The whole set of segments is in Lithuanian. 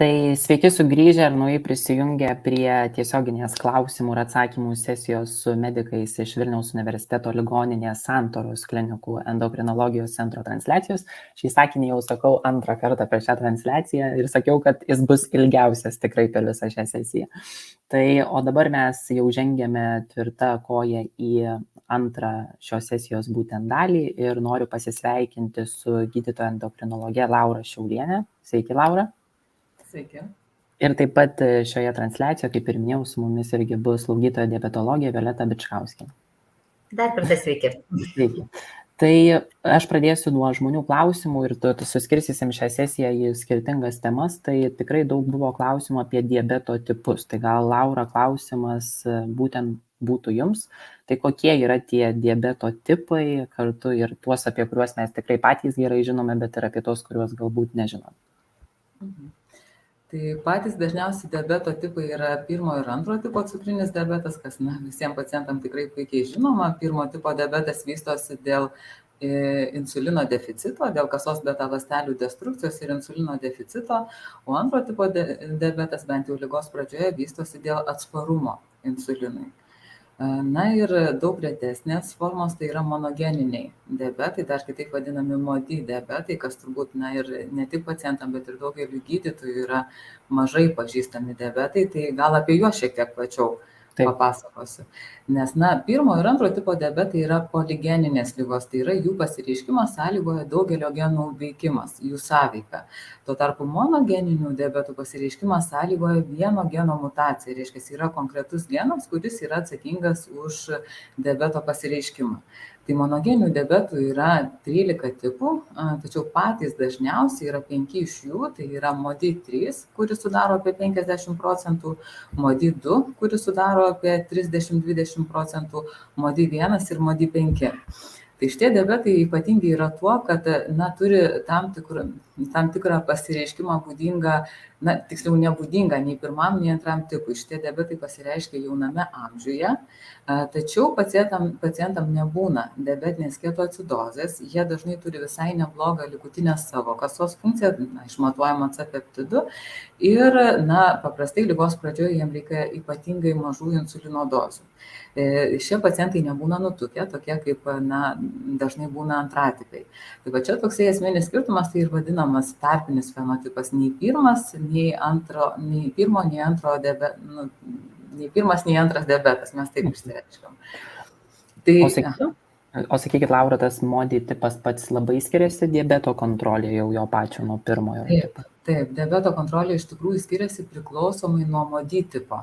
Tai sveiki sugrįžę ir naujai prisijungę prie tiesioginės klausimų ir atsakymų sesijos su medikais iš Vilniaus universiteto ligoninės Santaros klinikų endokrinologijos centro transliacijos. Šį sakinį jau sakau antrą kartą per šią transliaciją ir sakiau, kad jis bus ilgiausias tikrai per visą šią sesiją. Tai o dabar mes jau žengėme tvirtą koją į antrą šios sesijos būtent dalį ir noriu pasisveikinti su gydytoja endokrinologe Laura Šiaulienė. Sveiki, Laura. Sveiki. Ir taip pat šioje transliacijoje, kaip ir minėjau, su mumis irgi bus slaugytoja diabetologė Violeta Bičkauskienė. Dar kartą sveiki. Sveiki. Tai aš pradėsiu nuo žmonių klausimų ir suskirstysim šią sesiją į skirtingas temas. Tai tikrai daug buvo klausimų apie diabeto tipus. Tai gal, Laura, klausimas būtent būtų jums. Tai kokie yra tie diabeto tipai kartu ir tuos, apie kuriuos mes tikrai patys gerai žinome, bet ir apie tos, kuriuos galbūt nežinome. Tai patys dažniausiai diabeto tipai yra pirmo ir antro tipo cukrinis diabetas, kas visiems pacientams tikrai puikiai žinoma. Pirmo tipo diabetas vystosi dėl insulino deficito, dėl kasos beta ląstelių destrukcijos ir insulino deficito, o antro tipo diabetas bent jau ligos pradžioje vystosi dėl atsparumo insulinui. Na ir daug retesnės formos tai yra monogeniniai diabetai, dar kitaip vadinami MODY diabetai, kas turbūt ir ne tik pacientam, bet ir daugeliu gydytojų yra mažai pažįstami diabetai, tai gal apie juos šiek tiek plačiau papasakosiu. Nes pirmo ir antro tipo diabetai yra poligeninės ligos, tai yra jų pasireiškimas sąlygoja daugelio genų veikimas, jų sąveika. Tuo tarpu monogeninių diabetų pasireiškimas sąlygoja vieno geno mutacija, reiškia, yra konkretus genas, kuris yra atsakingas už diabeto pasireiškimą. Tai monogeninių diabetų yra 13 tipų, tačiau patys dažniausiai yra 5 iš jų, tai yra MODY 3, kuris sudaro apie 50%, MODY 2, kuris sudaro apie 30-20%, MODY 1 ir MODY 5. Tai šitie diabetai ypatingi yra tuo, kad turi tam tikrą pasireiškimą būdingą, tiksliau nebūdingą nei pirmam, nei antram tipui. Šitie diabetai pasireiškia jauname amžiuje, tačiau pacientam nebūna diabetinės ketoacidozės, jie dažnai turi visai neblogą likutinę savo kasos funkciją, išmatuojama C peptidu, ir paprastai ligos pradžioje jiems reikia ypatingai mažų insulino dozių. Šie pacientai nebūna nutukę, tokie kaip dažnai būna antratipiai. Tai va čia toksai esminis skirtumas, tai ir vadinamas tarpinis fenotipas, nei pirmas, nei antras diabetas, mes taip išsireiškiam. O sakykit, Laura, tas MODY tipas pats labai skiriasi diabeto kontrolė jau jo pačio nuo pirmojo tipo? Taip, diabeto kontrolė iš tikrųjų skiriasi priklausomai nuo MODY tipo.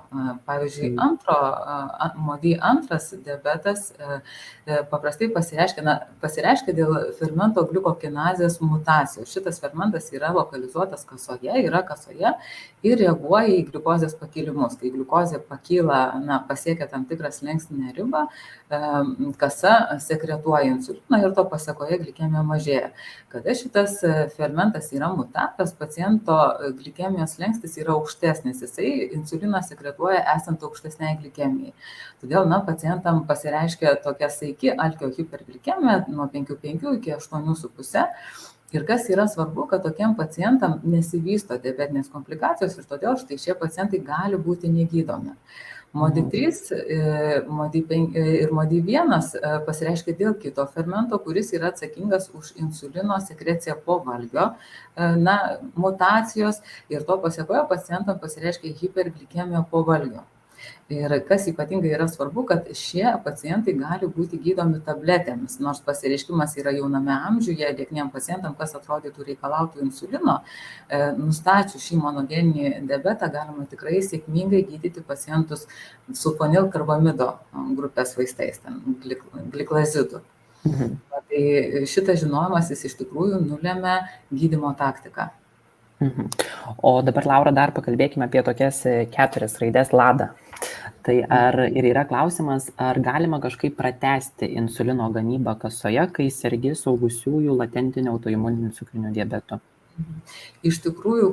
Pavyzdžiui, MODY 2 diabetas paprastai pasireiškia dėl fermento gliukokinazės mutacijos. Šitas fermentas yra lokalizuotas kasoje, ir reaguoja į gliukozės pakilimus. Kai gliukozė pakyla, pasiekia tam tikrą slenkstinę ribą, kasa sekretuoja insuliną ir to pasekoje glikemija mažėja. Kada šitas fermentas yra mutavęs, paciento glikemijos slenkstis yra aukštesnis, jisai insuliną sekretuoja esant aukštesniai glikemijai. Todėl pacientam pasireiškia tokia saiki alkio hiperglikemija nuo 5,5 iki 8,5. Ir kas yra svarbu, kad tokiem pacientam nesivysto diabetinės komplikacijos ir todėl štai šie pacientai gali būti negydomi. MODY 3 ir MODY 1 pasireiškia dėl kito fermento, kuris yra atsakingas už insulino sekreciją po valgio mutacijos, ir to pasekoje pacientam pasireiškia hiperglikemija po valgio. Ir kas ypatingai yra svarbu, kad šie pacientai gali būti gydomi tabletėmis, nors pasireiškimas yra jauname amžiuje, liekniem pacientam, kas atrodytų reikalautų insulino, nustačius šį monogeninį diabetą galima tikrai sėkmingai gydyti pacientus su fenilkarbamido grupės vaistais, gliklazidu. Tai šitas žinojimas jis iš tikrųjų nulemia gydymo taktiką. O dabar, Laura, dar pakalbėkime apie tokias 4 raides LADA. Tai ir yra klausimas, ar galima kažkaip pratęsti insulino gamybą kasoje, kai sergi suaugusiųjų latentiniu autoimuniniu cukriniu diabetu? Iš tikrųjų,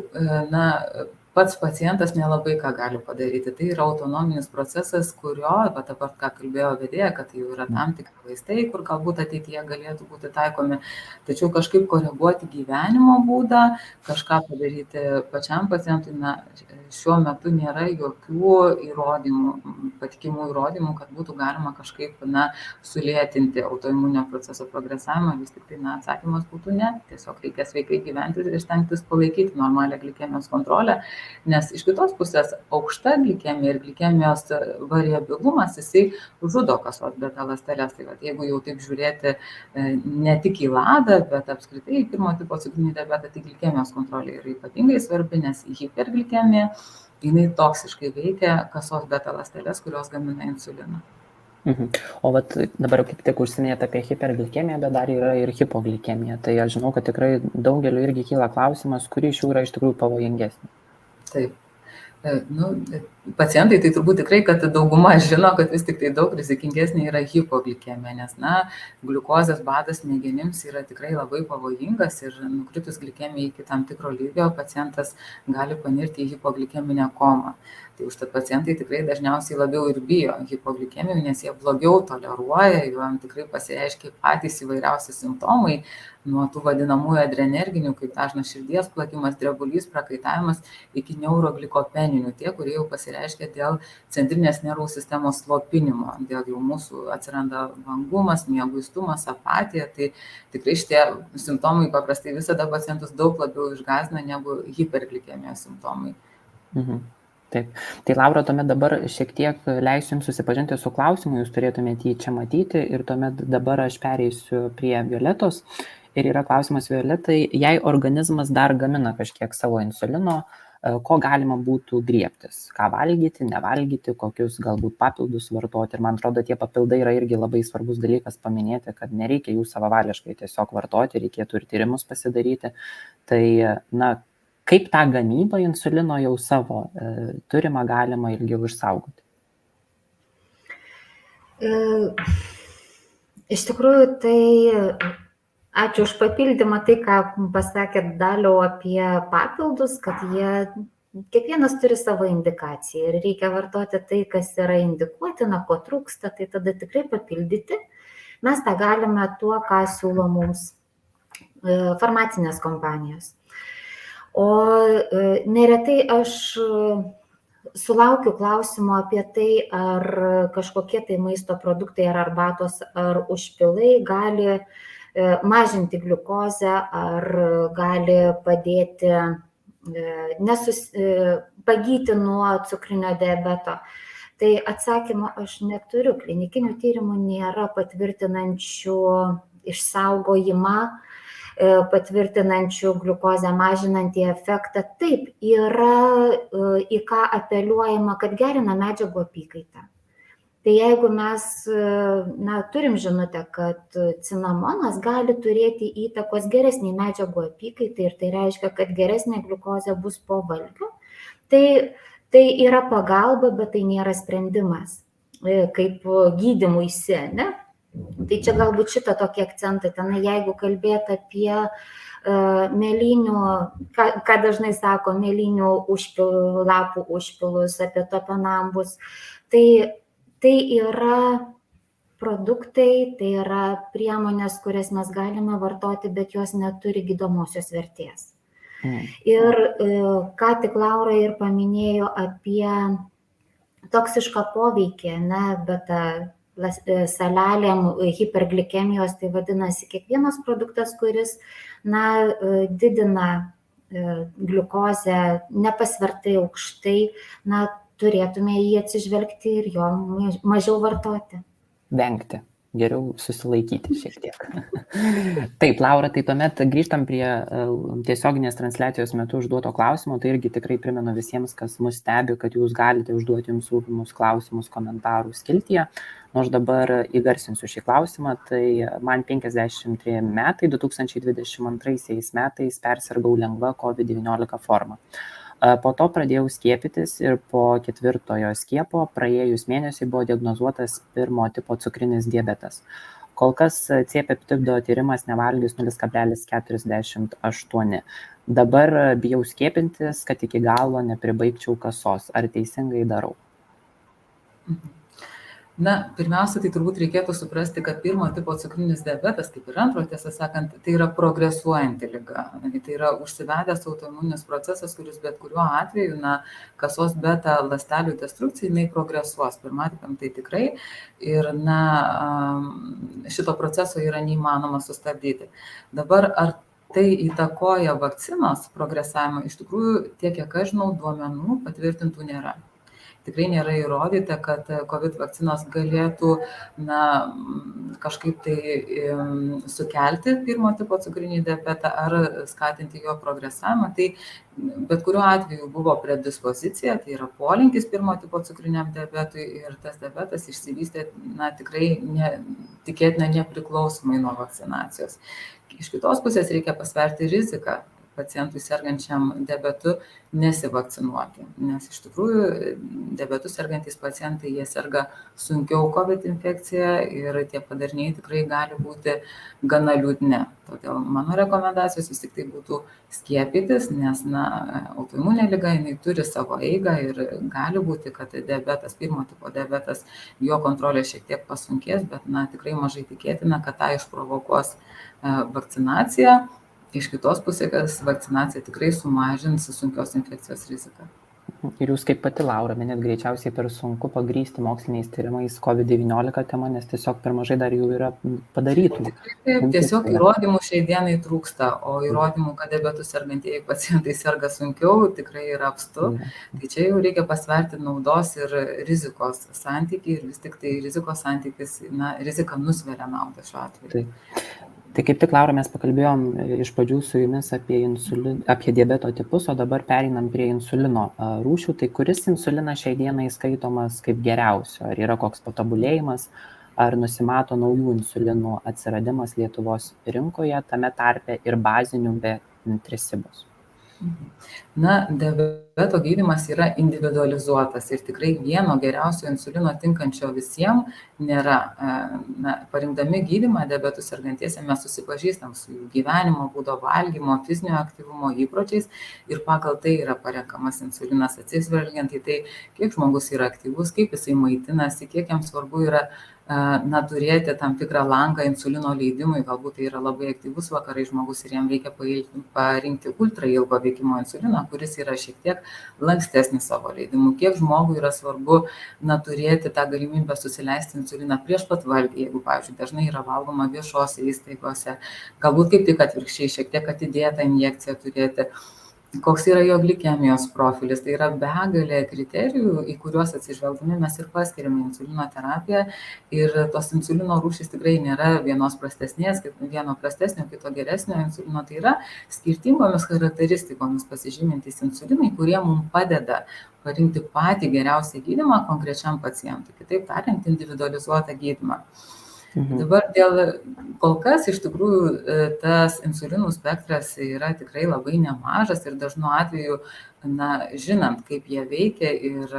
pats pacientas nelabai ką gali padaryti. Tai yra autonominis procesas, kurio, bet dabar ką kalbėjo vedėja, kad tai jau yra tam tikri vaistai, kur galbūt ateityje galėtų būti taikomi, tačiau kažkaip koreguoti gyvenimo būdą, kažką padaryti pačiam pacientui, na, šiuo metu nėra jokių įrodymų, patikimų įrodymų, kad būtų galima kažkaip, na, sulėtinti autoimuninio proceso progresavimą, vis tik tai, na, atsakymas būtų ne, tiesiog reikia sveikai gyventi ir stengtis palaikyti normalią glikemijos kontrolę. Nes iš kitos pusės aukšta glikemija ir glikemijos variabilumas, jisai žudo kasos beta ląsteles. Tai jeigu jau taip žiūrėti ne tik į LADą, bet apskritai į pirmo tipo cukrinį diabetą, tai glikemijos kontrolė yra ypatingai svarbi, nes hiperglikemija, jinai toksiškai veikia kasos beta ląsteles, kurios gamina insuliną. O vat dabar kaip tik užsiminėt apie hiperglikemiją, bet dar yra ir hipoglikemija. Tai aš žinau, kad tikrai daugeliu irgi kyla klausimas, kuri iš jų yra iš tikrųjų pavojingesnė. Taip. Nu, pacientai tai turbūt tikrai, kad dauguma žino, kad vis tik tai daug rizikingesnė yra hipoglikemija, nes, na, gliukozės badas smegenims yra tikrai labai pavojingas ir nukritus glikemijai iki tam tikro lygio pacientas gali panirti į hipoglykeminę komą. Tai užtat pacientai tikrai dažniausiai labiau ir bijo hipoglikemijų, nes jie blogiau toleruoja, jom tikrai pasireiškia patys įvairiausi simptomai, nuo tų vadinamųjų adrenerginių, kaip dažnas širdies plakimas, drebulys, prakaitavimas, iki neurogrikopeninių, tie, kurie jau pasireiškia dėl centrinės nervų sistemos slopinimo, dėl jau mūsų atsiranda vangumas, mieguistumas, apatija, tai tikrai šitie simptomai paprastai visada pacientus daug labiau išgąsdina negu hiperglikemijos simptomai. Taip. Tai Laura, tuomet dabar šiek tiek leisiu jums susipažinti su klausimu, jūs turėtumėte jį čia matyti ir tuomet dabar aš pereisiu prie Violetos. Ir yra klausimas Violetai, jei organizmas dar gamina kažkiek savo insulino, ko galima būtų griebtis, ką valgyti, nevalgyti, kokius galbūt papildus vartoti. Ir man atrodo, tie papildai yra irgi labai svarbus dalykas paminėti, kad nereikia jų savavališkai tiesiog vartoti, reikėtų ir tyrimus pasidaryti. Tai, na, kaip tą gamybą insulino jau savo turimą galima ilgiau išsaugoti? Iš tikrųjų, tai ačiū už papildymą, tai ką pasakėt Daliau apie papildus, kad jie kiekvienas turi savo indikaciją ir reikia vartoti tai, kas yra indikuotina, ko trūksta, tai tada tikrai papildyti. Mes tą galime tuo, ką siūlo mums farmacinės kompanijos. O neretai aš sulaukiu klausimo apie tai, ar kažkokie tai maisto produktai, ar arbatos, ar užpilai gali mažinti gliukozę, ar gali padėti pagyti nuo cukrinio diabeto. Tai atsakymo aš neturiu. Klinikinių tyrimų nėra patvirtinančių išsaugojimą, patvirtinančių gliukozę mažinantį efektą. Taip, yra į ką apeliuojama, kad gerina medžiagų apykaitą. Tai jeigu mes turim žinutę, kad cinamonas gali turėti įtakos geresnį medžiagų apykaitai ir tai reiškia, kad geresnė gliukozė bus po valgio, tai yra pagalba, bet tai nėra sprendimas, kaip gydymuisi, ne? Tai čia galbūt šitą tokį akcentą, ten jeigu kalbėt apie mėlynių, ką dažnai sako, mėlynių lapų užpilus, apie topinambus, tai yra produktai, tai yra priemonės, kurias mes galime vartoti, bet jos neturi gydomosios vertės. Ir ką tik Laura ir paminėjo apie toksišką poveikį, beta salelėm hiperglikemijos, tai vadinasi kiekvienas produktas, kuris didina gliukozę nepasvertai aukštai, turėtume jį atsižvelgti ir jo mažiau vartoti. Vengti. Geriau susilaikyti šiek tiek. Taip, Laura, tai tuomet grįžtam prie tiesioginės transliacijos metu užduoto klausimo. Tai irgi tikrai primenu visiems, kas mus stebi, kad jūs galite užduoti jums rūpimus klausimus komentarų skiltyje. Aš dabar įgarsinsiu šį klausimą. Tai man 53 metai, 2022 metais persirgau lengva COVID-19 forma. Po to pradėjau skiepytis ir po 4. skiepo praėjus mėnesiui buvo diagnozuotas 1. tipo cukrinis diabetas. Kol kas C-peptido tyrimas nevalgius 0,48. Dabar bijau skiepintis, kad iki galo nepribaigčiau kasos. Ar teisingai darau? Na, pirmiausia, tai turbūt reikėtų suprasti, kad pirmo tipo cukrinis diabetas, kaip ir antro, tiesą sakant, tai yra progresuojanti liga. Tai yra užsivedęs autoimuninis procesas, kuris bet kuriuo atveju, kasos beta ląstelių destrukcija, jinai progresuos. Pirmatiniam tai tikrai. Ir, šito proceso yra neįmanoma sustabdyti. Dabar, ar tai įtakoja vakcinos progresavimą? Iš tikrųjų, tiek kiek aš žinau, duomenų patvirtintų nėra. Tikrai nėra įrodyta, kad COVID vakcinos galėtų kažkaip tai sukelti pirmo tipo cukrinį diabetą ar skatinti jo progresavimą. Tai bet kuriuo atveju buvo predispozicija, tai yra polinkis pirmo tipo cukriniam diabetui ir tas diabetas išsivystė tikrai tikėtina nepriklausomai nuo vakcinacijos. Iš kitos pusės reikia pasverti riziką pacientui sergančiam diabetu nesivakcinuoti, nes iš tikrųjų diabetu sergantys pacientai, jie serga sunkiau COVID infekciją ir tie padariniai tikrai gali būti gana liūdni. Todėl mano rekomendacijos vis tik tai būtų skiepytis, nes autoimuninė liga, jinai turi savo eigą ir gali būti, kad diabetas, pirmo tipo diabetas, jo kontrolė šiek tiek pasunkės, bet tikrai mažai tikėtina, kad tą išprovokuos vakcinacija. Iš kitos pusės vakcinacija tikrai sumažins sunkios infekcijos riziką. Ir jūs kaip pati, Laura, minėt, greičiausiai per sunku pagrįsti moksliniais tyrimais COVID-19 temą, nes tiesiog per mažai dar jų yra padarytų. Taip, tiesiog įrodymų šiai dienai trūksta, o įrodymų, kad diabetu sergantieji pacientai serga sunkiau, tikrai yra apstu. Tai čia jau reikia pasverti naudos ir rizikos santykį ir vis tik tai rizikos santykis, rizika nusveria naudą šiuo atveju. Tai kaip tik, Laura, mes pakalbėjom iš pradžių su jumis apie diabeto tipus, o dabar pereinam prie insulino rūšių. Tai kuris insulinas šiai dienai skaitomas kaip geriausio? Ar yra koks patobulėjimas, ar nusimato naujų insulinų atsiradimas Lietuvos rinkoje, tame tarpe ir bazinių be trisibos? Diabeto gydymas yra individualizuotas ir tikrai vieno geriausio insulino tinkančio visiems nėra. Parinkdami gydymą diabetu sergantiesiems mes susipažįstam su jų gyvenimo būdo, valgymo, fizinio aktyvumo įpročiais ir pagal tai yra parenkamas insulinas, atsižvelgiant į tai, kiek žmogus yra aktyvus, kaip jisai maitinasi, kiek jam svarbu yra turėti tam tikrą langą insulino leidimui, galbūt tai yra labai aktyvus vakarai žmogus ir jam reikia parinkti ultra ilgo veikimo insuliną, kuris yra šiek tiek lankstesnis savo leidimu. Kiek žmogui yra svarbu turėti tą galimybę susileisti insuliną prieš pat valgį, jeigu, pavyzdžiui, dažnai yra valgoma viešose įstaigose, galbūt kaip tik atvirkščiai, šiek tiek atidėtą injekciją turėti. Koks yra jo glikemijos profilis, tai yra begalė kriterijų, į kuriuos atsižvelgdami mes ir paskiriame insulino terapiją ir tos insulino rūšys tikrai nėra vienos prastesnės, vieno prastesnio, kito geresnio insulino, tai yra skirtingomis charakteristikomis pasižymintys insulinai, kurie mums padeda parinkti patį geriausią gydymą konkrečiam pacientui, kitaip tariant, individualizuotą gydymą. Dabar kol kas iš tikrųjų tas insulinų spektras yra tikrai labai nemažas ir dažnu atveju, žinant, kaip jie veikia ir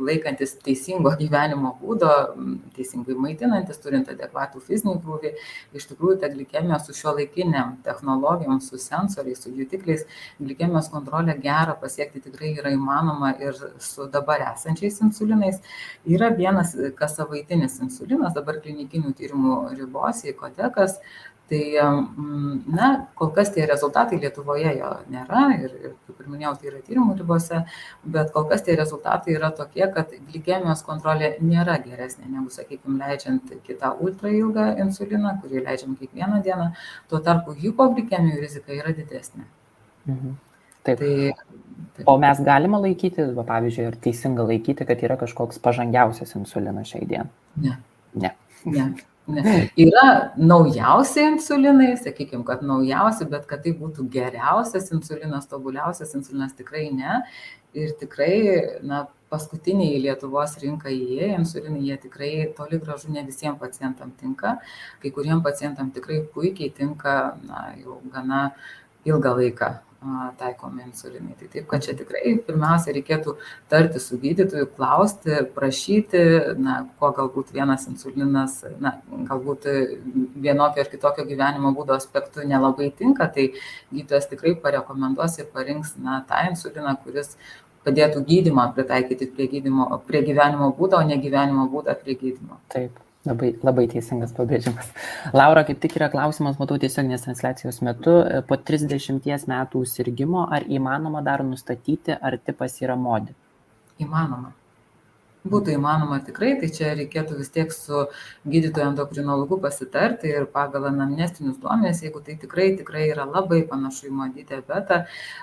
laikantis teisingo gyvenimo būdo, teisingai maitinantis, turint adekvatų fizinį krūvį, iš tikrųjų ta glikemija su šiuolaikiniam technologijom, su sensoriais, su jutikliais, glikemijos kontrolę gerą pasiekti tikrai yra įmanoma ir su dabar esančiais insulinais. Yra vienas kassavaitinis insulinas, dabar klinikinių tyrimų ribose, Ikotekas. Tai, kol kas tie rezultatai Lietuvoje jo nėra ir kaip ir minėjau, tai yra tyrimų ribose, bet kol kas tie rezultatai yra tokie, kad glikemijos kontrolė nėra geresnė negu, sakykime, leidžiant kitą ultra ilgą insuliną, kurį leidžiam kiekvieną dieną, tuo tarpu hipoglikemijų rizika yra didesnė. Taip. O mes galime laikyti, pavyzdžiui, ar teisinga laikyti, kad yra kažkoks pažangiausias insulinas šiai dienai? Ne. Yra naujausi insulinai, sakykime, kad naujausi, bet kad tai būtų geriausias insulinas, tobuliausias insulinas tikrai ne. Ir tikrai, paskutiniai į Lietuvos rinką įėję insulinai, jie tikrai toli gražu ne visiems pacientam tinka. Kai kuriem pacientam tikrai puikiai tinka jau gana ilgą laiką taikomi insulinai. Tai taip, kad čia tikrai pirmiausia reikėtų tarti su gydytoju, klausti, prašyti, ko galbūt vienas insulinas, galbūt vienokio ar kitokio gyvenimo būdo aspektų nelabai tinka, tai gydytojas tikrai parekomenduos ir parinks tą insuliną, kuris padėtų gydymą pritaikyti prie gyvenimo būdo, o ne gyvenimo būdą prie gydymo. Taip. Labai teisingas pabrėžimas. Laura, kaip tik yra klausimas, matau tiesioginės transliacijos metu, po 30 metų sirgimo, ar įmanoma dar nustatyti, ar tipas yra MODY? Įmanoma. Būtų įmanoma tikrai, tai čia reikėtų vis tiek su gydytoju endokrinologu pasitarti ir pagal anamnestinius duomenis, jeigu tai tikrai yra labai panašu į MODY diabetą.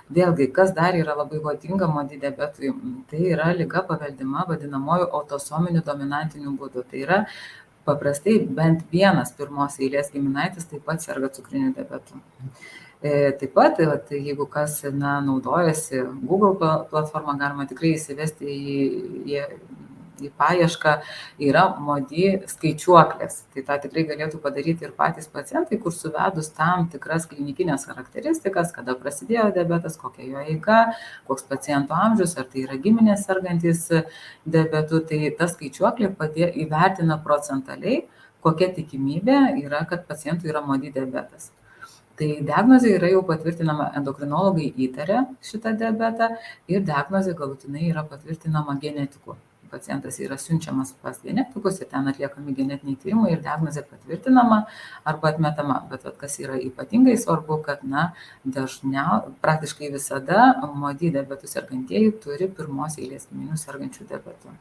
Vėlgi, kas dar yra labai būdinga MODY diabetui, tai yra liga paveldima vadinamoju autosominiu dominantiniu būdu. Tai yra paprastai bent vienas pirmos eilės giminaitis taip pat serga cukriniu diabetu. Taip pat, jeigu kas naudojasi Google platformą, galima tikrai įsivesti į paiešką, yra MODY skaičiuoklės. Tai tą tikrai galėtų padaryti ir patys pacientai, kur suvedus tam tikras klinikinės charakteristikas, kada prasidėjo diabetas, kokia jo eiga, koks paciento amžius, ar tai yra giminės sergantis diabetu, tai ta skaičiuoklė įvertina procentaliai, kokia tikimybė yra, kad pacientui yra MODY diabetas. Tai diagnozė yra jau patvirtinama, endokrinologai įtarė šitą diabetą ir diagnozė galutinai yra patvirtinama genetikų. Pacientas yra siunčiamas pas genetikus ir ten atliekami genetiniai tyrimai ir diagnozė patvirtinama arba atmetama. Bet kas yra ypatingai svarbu, kad praktiškai visada MODY diabetų sergantieji turi pirmos eilės giminių sergančių diabetų.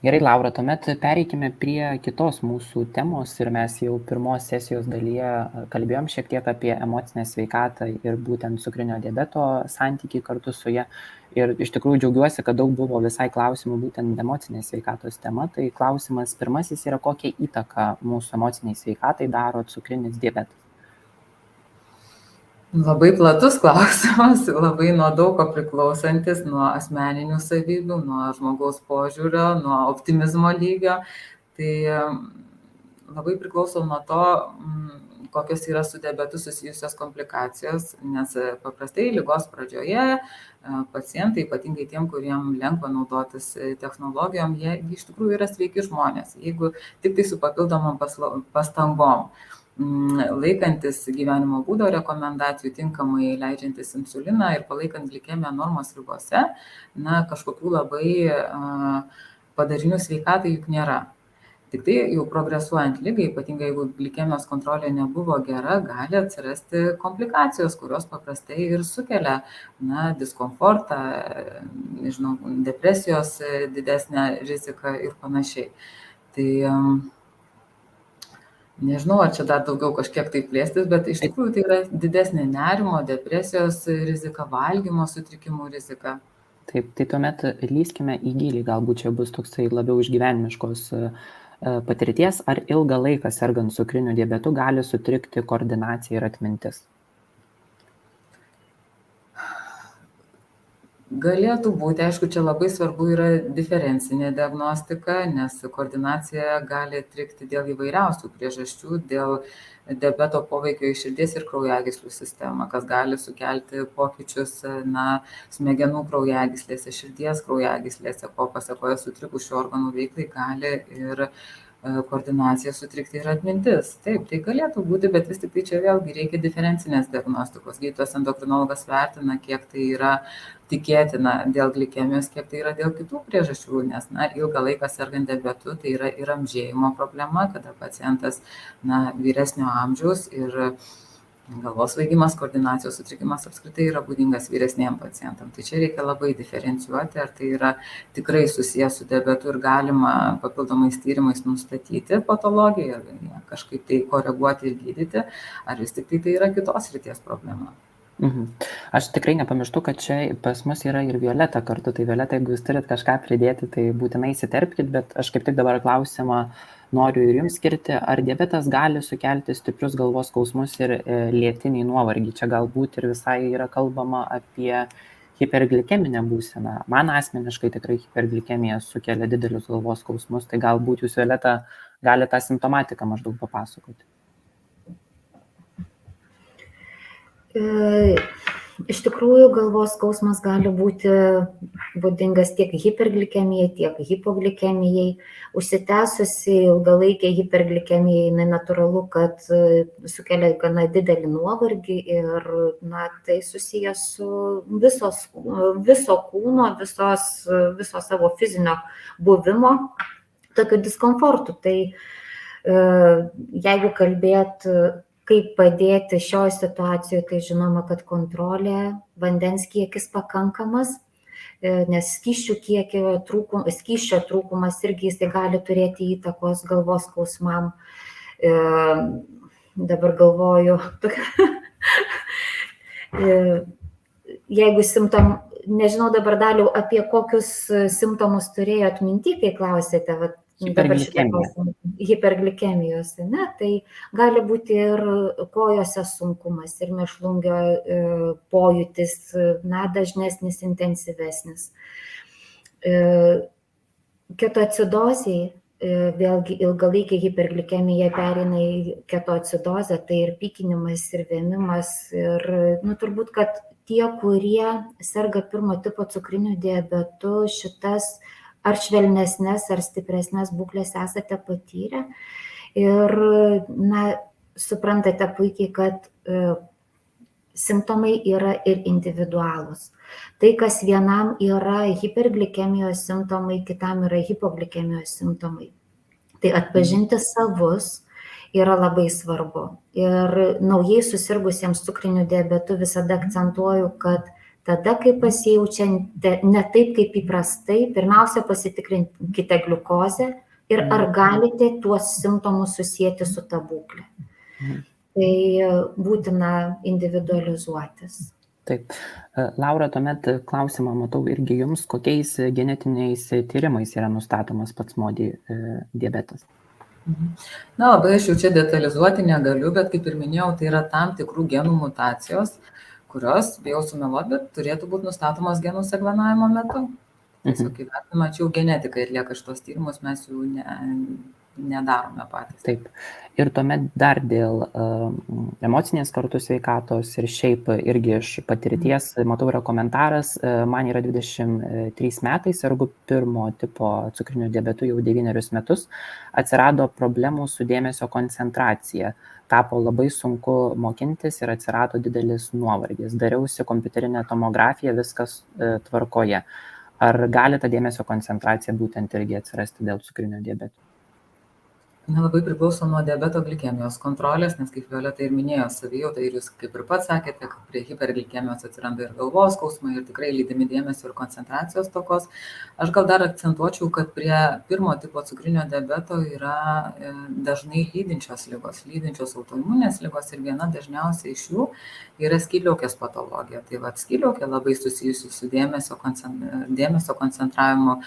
Gerai, Laura, tuomet pereikime prie kitos mūsų temos ir mes jau pirmos sesijos dalyje kalbėjom šiek tiek apie emocinę sveikatą ir būtent cukrinio diabeto santykį kartu su ja. Ir iš tikrųjų džiaugiuosi, kad daug buvo visai klausimų būtent emocinės sveikatos tema. Tai klausimas pirmasis yra, kokią įtaką mūsų emociniai sveikatai daro cukrinis diabetas. Labai platus klausimas, labai nuo daug ko priklausantis, nuo asmeninių savybių, nuo žmogaus požiūrio, nuo optimizmo lygio. Tai labai priklauso nuo to, kokios yra su diabetu susijusios komplikacijos, nes paprastai ligos pradžioje pacientai, ypatingai tiem, kuriem lengva naudotis technologijom, jie iš tikrųjų yra sveiki žmonės, jeigu tik tai su papildomom pastangom. Laikantis gyvenimo būdo rekomendacijų, tinkamai leidžiantis insuliną ir palaikant glikemiją normos ribose, kažkokių labai padarinių sveikatai juk nėra. Tik tai jau progresuojant ligai, ypatingai jeigu glikemijos kontrolė nebuvo gera, gali atsirasti komplikacijos, kurios paprastai ir sukelia diskomfortą, depresijos didesnę riziką ir panašiai. Tai nežinau, ar čia dar daugiau kažkiek tai plėstis, bet iš tikrųjų tai yra didesnė nerimo, depresijos rizika, valgymo sutrikimų rizika. Taip, tai tuomet lyskime į gilį, galbūt čia bus toksai labiau iš gyvenimiškos patirties, ar ilgą laiką sergant cukriniu diabetu gali sutrikti koordinacija ir atmintis? Galėtų būti, aišku, čia labai svarbu yra diferencinė diagnostika, nes koordinacija gali trikti dėl įvairiausių priežasčių, dėl diabeto poveikio į širdies ir kraujagyslių sistemą, kas gali sukelti pokyčius smegenų kraujagyslėse, širdies kraujagyslėse, ko pasekoje sutrikus šių organų veiklai gali ir koordinacija sutrikti ir atmintis. Taip, tai galėtų būti, bet vis tik tai čia vėlgi reikia diferencinės diagnostikos. Gydytojas endokrinologas vertina, kiek tai yra tikėtina dėl glikemijos, kiek tai yra dėl kitų priežasčių, nes ilgą laiką sergant diabetu tai yra ir amžėjimo problema, kada pacientas vyresnio amžiaus ir galvos svaigimas, koordinacijos sutrikimas apskritai yra būdingas vyresniem pacientam. Tai čia reikia labai diferencijuoti, ar tai yra tikrai susijęs su diabetu ir galima papildomais tyrimais nustatyti patologiją, kažkaip tai koreguoti ir gydyti, ar vis tik tai yra kitos srities problema. Aš tikrai nepamirštu, kad čia pas mus yra ir Violeta kartu. Tai Violeta, jeigu jūs turit kažką pridėti, tai būtinai įsiterpkit, bet aš kaip tik dabar klausimą noriu ir jums skirti, ar diabetas gali sukelti stiprius galvos skausmus ir lėtinį nuovargį. Čia galbūt ir visai yra kalbama apie hiperglikeminę būseną. Man asmeniškai tikrai hiperglikemija sukelia didelius galvos skausmus, tai galbūt jūs, Violeta, gali tą simptomatiką maždaug papasakoti. Iš tikrųjų, galvos skausmas gali būti būdingas tiek hiperglikemijai, tiek hipoglikemijai. Užsitęsusi ilgalaikė hiperglikemija, jinai natūralu, kad sukelia gana didelį nuovargį ir tai susijęs su viso kūno, viso savo fizinio buvimo tokiu diskomfortu. Tai jeigu kalbėt, kaip padėti šioje situacijoje, tai žinoma, kad kontrolė, vandens kiekis pakankamas, nes skysčio trūkumas irgi jisai gali turėti įtakos galvos skausmam. Dabar galvoju, jeigu nežinau dabar Daliau, apie kokius simptomus turėjot minty, kai klausėte, hiperglikemijos, tai gali būti ir kojose sunkumas, ir mėšlungio pojūtis, dažnesnis, intensyvesnis. Ketoacidozei, vėlgi ilgalaikė hiperglikemija pereina į ketoacidozę, tai ir pykinimas, ir vėmimas, ir turbūt, kad tie, kurie serga pirmo tipo cukriniu diabetu, šitas ar švelnesnės, ar stipresnės būklės esate patyrę. Ir, suprantate puikiai, kad simptomai yra ir individualūs. Tai, kas vienam yra hiperglikemijos simptomai, kitam yra hipoglikemijos simptomai. Tai atpažinti savus yra labai svarbu. Ir naujai susirgusiems cukriniu diabetu visada akcentuoju, kad tada, kai pasijaučiate ne taip, kaip įprastai, pirmiausia pasitikrinkite gliukozę ir ar galite tuos simptomus susijęti su ta būklė. Tai būtina individualizuotis. Taip. Laura, tuomet klausimą matau irgi jums, kokiais genetiniais tyrimais yra nustatomas pats MODY diabetas? Labai aš jau čia detalizuoti negaliu, bet kaip ir minėjau, tai yra tam tikrų genų mutacijos, kurios, bijau sumeluoti, bet turėtų būti nustatomos genų sekvenavimo metu. Tiesiog įvertinama, čia jau genetikai atlieka šitos tyrimus, mes jų nedarome patys. Taip. Ir tuomet dar dėl emocinės kartu sveikatos ir šiaip irgi iš patirties, matau, yra komentaras, man yra 23 metai, sergu pirmo tipo cukriniu diabetu jau 9 metus, atsirado problemų su dėmesio koncentracija. Tapo labai sunku mokintis ir atsirado didelis nuovargis. Dariausi kompiuterinę tomografiją, viskas tvarkoje. Ar gali ta dėmesio koncentracija būtent irgi atsirasti dėl cukrinio diabeto? Labai priklauso nuo diabeto glikemijos kontrolės, nes kaip Violeta ir minėjo, savijauta ir jūs kaip ir pats sakėte, kad prie hiperglikemijos atsiranda ir galvos skausmai ir tikrai lydimi dėmesio ir koncentracijos stokos. Aš gal dar akcentuočiau, kad prie pirmo tipo cukrinio diabeto yra dažnai lydinčios ligos, lydinčios autoimuninės ligos ir viena dažniausiai iš jų yra skydliaukės patologija. Tai skydliaukė labai susijusi su dėmesio koncentravimu.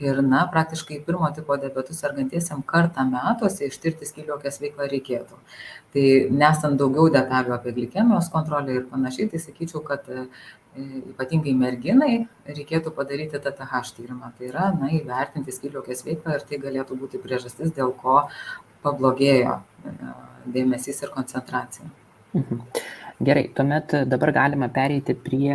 Ir praktiškai pirmo tipo diabetu sergantiesiam kartą metuose ištirti skydliaukės veiklą reikėtų. Tai nesant daugiau detalių apie glikemijos kontrolę ir panašiai, tai sakyčiau, kad ypatingai merginai reikėtų padaryti TTH tyrimą. Tai yra, įvertinti skydliaukės veiklą ir tai galėtų būti priežastis, dėl ko pablogėjo dėmesys ir koncentracija. Gerai, tuomet dabar galima pereiti prie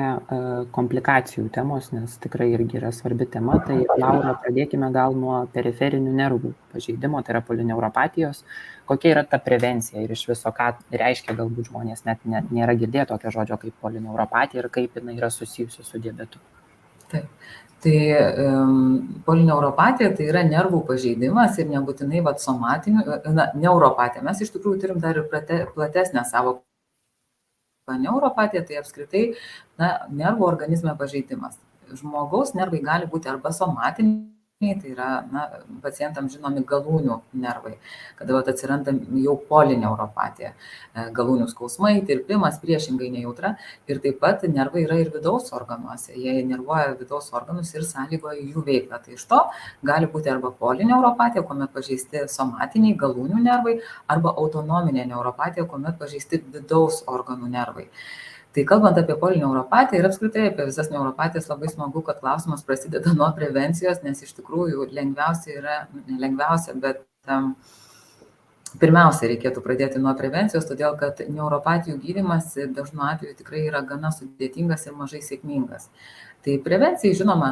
komplikacijų temos, nes tikrai irgi yra svarbi tema. Tai Laura, pradėkime gal nuo periferinių nervų pažeidimo, tai yra polineuropatijos. Kokia yra ta prevencija ir iš viso, ką reiškia galbūt žmonės net nėra girdėję tokio žodžio kaip polineuropatija ir kaip jinai yra susijusi su diabetu? Taip. Tai polineuropatija tai yra nervų pažeidimas ir nebūtinai somatinių, neuropatija. Mes iš tikrųjų turim dar ir platesnę savoką. Neuropatija tai apskritai nervų organizme pažeidimas. Žmogaus nervai gali būti arba somatiniai, tai yra pacientams žinomi galūnių nervai, kada atsiranda jau polineuropatija, galūnių skausmai, tirpimas, priešingai nejautra ir taip pat nervai yra ir vidaus organuose, jie nervuoja vidaus organus ir sąlygoja jų veiklą. Tai iš to gali būti arba polineuropatija, kuomet pažeisti somatiniai galūnių nervai, arba autonominė neuropatija, kuomet pažeisti vidaus organų nervai. Tai kalbant apie polineuropatiją ir apskritai apie visas neuropatijas, labai smagu, kad klausimas prasideda nuo prevencijos, nes iš tikrųjų lengviausia, bet Pirmiausia, reikėtų pradėti nuo prevencijos, todėl kad neuropatijų gydymas dažnu atveju tikrai yra gana sudėtingas ir mažai sėkmingas. Tai prevencijai, žinoma,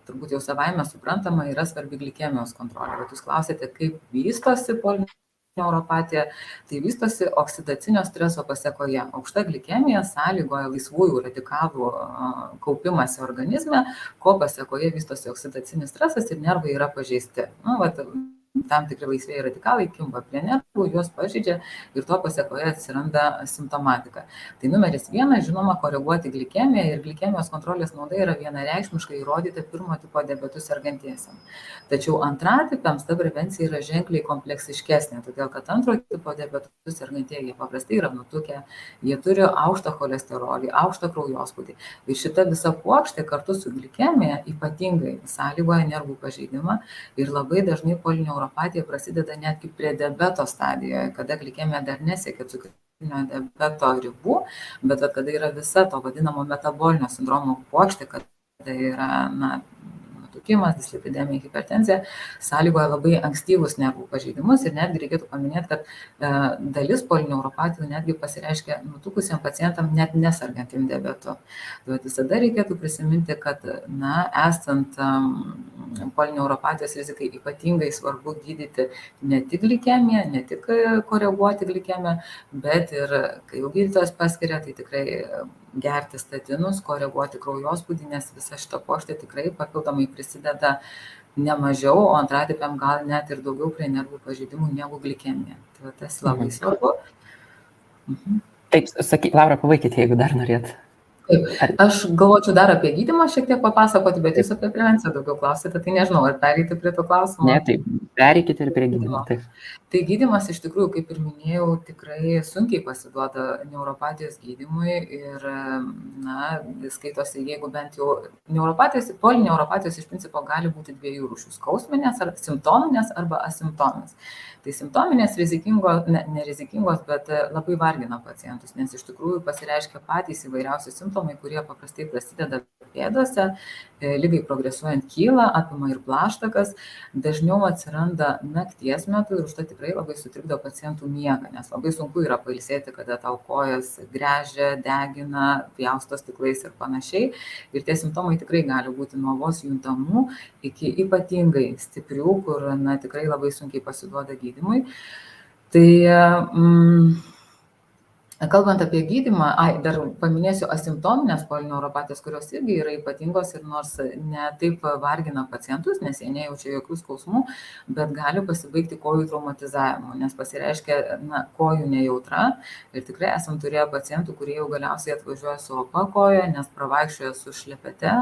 turbūt jau savaime suprantama, yra svarbi glikemijos kontrolė. Bet jūs klausėte, kaip vystosi polineuropatija, tai vystosi oksidacinio streso pasekoje. Aukšta glikemija sąlygoja laisvųjų radikalų kaupimąsi organizme, ko pasekoje vystosi oksidacinis stresas ir nervai yra pažeisti. Tam tikri laisvieji radikalai kimba prie nervų, juos pažeidžia ir to pasekoje atsiranda simptomatika. Tai numeris 1, žinoma, koreguoti glikemiją ir glikemijos kontrolės nauda yra vienareikšmiškai įrodyta pirmo tipo diabetu sergantiesiam. Tačiau antratipiams ta prevencija yra ženkliai kompleksiškesnė, todėl kad antro tipo diabetu sergantieji paprastai yra nutukę, jie turi aukštą cholesterolį, aukštą kraujospūdį. Ir šita visa puokštė kartu su glikemija ypatingai sąlygoja nervų pažeidimą ir labai dažnai polineuropatija prasideda netgi prie diabeto stadijoje, kada glikemija dar nesiekia cukrinio diabeto ribų, bet kada yra visa to vadinamo metabolinio sindromo puokštė, kada yra nutukimas, dislipidemija, hipertenzija, sąlygoja labai ankstyvus nervų pažeidimus ir netgi reikėtų paminėti, kad dalis polineuropatijų netgi pasireiškia nutukusiem pacientam net nesargantiem diabetu. Bet visada reikėtų prisiminti, kad esant polineuropatijos rizikai ypatingai svarbu gydyti ne tik glikemiją, ne tik koreguoti glikemiją, bet ir kai jau gydytojas paskiria, tai tikrai gerti statinus, koreguoti kraujospūdį, nes visa šita puokštė tikrai papildomai prisideda ne mažiau, o antratipiam gal net ir daugiau prie nervų pažeidimų negu glikemija. Tai tas labai svarbu. Taip, sakyk, Laura, pabaikite, jeigu dar norėt. Aš galvočiau dar apie gydymą šiek tiek papasakoti, bet jūs apie prevenciją daugiau klausėte, tai nežinau, ar pereiti prie to klausimo. Ne, taip, pereikite ir prie gydymo. Tai gydymas iš tikrųjų, kaip ir minėjau, tikrai sunkiai pasiduoda neuropatijos gydymui ir, skaitosi, jeigu bent jau polineuropatijos iš principo gali būti 2 rūšių - skausminės ar simptominės arba asimptominės. Tai simptominės nerizikingos, bet labai vargina pacientus, nes iš tikrųjų pasireiškia patys įvairiausi simptomai, kurie paprastai prasideda pėdose, lygai progresuojant kyla, apima ir plaštakas, dažniau atsiranda nakties metu ir užtat tikrai labai sutrikdo pacientų miegą, nes labai sunku yra pailsėti, kada tau kojas gręžia, degina, pjausto stiklais ir panašiai. Ir tie simptomai tikrai gali būti nuo vos juntamų iki ypatingai stiprių, kur tikrai labai sunkiai pasiduoda gydymui. Tai kalbant apie gydymą, dar paminėsiu asimptominės polineuropatijos, kurios irgi yra ypatingos ir nors ne taip vargina pacientus, nes jie nejaučia jokių skausmų, bet gali pasibaigti kojų traumatizavimu, nes pasireiškia kojų nejautra. Ir tikrai esam turėję pacientų, kurie jau galiausiai atvažiuoja su opa koja, nes pravaikščioja su šlepete,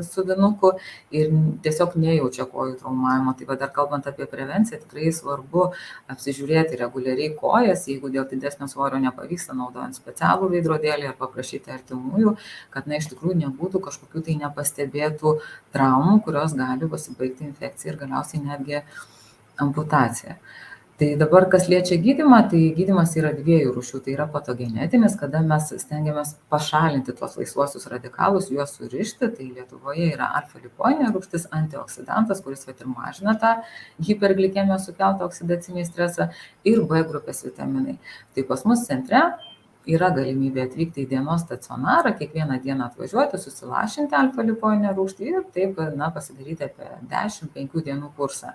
su vinuku ir tiesiog nejaučia kojų traumavimo. Tai dar kalbant apie prevenciją, tikrai svarbu apsižiūrėti reguliariai kojas, jeigu dėl didesnio svorio nepavyksta naudojant specialų veidrodėlį ar paprašyti artimųjų, kad iš tikrųjų nebūtų kažkokių tai nepastebėtų traumų, kurios gali pasibaigti infekciją ir galiausiai netgi amputaciją. Tai dabar, kas liečia gydymą, tai gydymas yra 2 rūšių. Tai yra patogenetinis, kada mes stengiamės pašalinti tuos laisvuosius radikalus, juos surišti. Tai Lietuvoje yra alfa-lipoinė rūgštis, antioksidantas, kuris ir mažina tą hiperglikemijos sukeltą oksidacinį stresą, ir B grupės vitaminai. Tai pas mus centre yra galimybė atvykti į dienos stacionarą, kiekvieną dieną atvažiuoti, susilašinti alfa-lipoinę rūgštį ir taip pasidaryti apie 10-5 dienų kursą.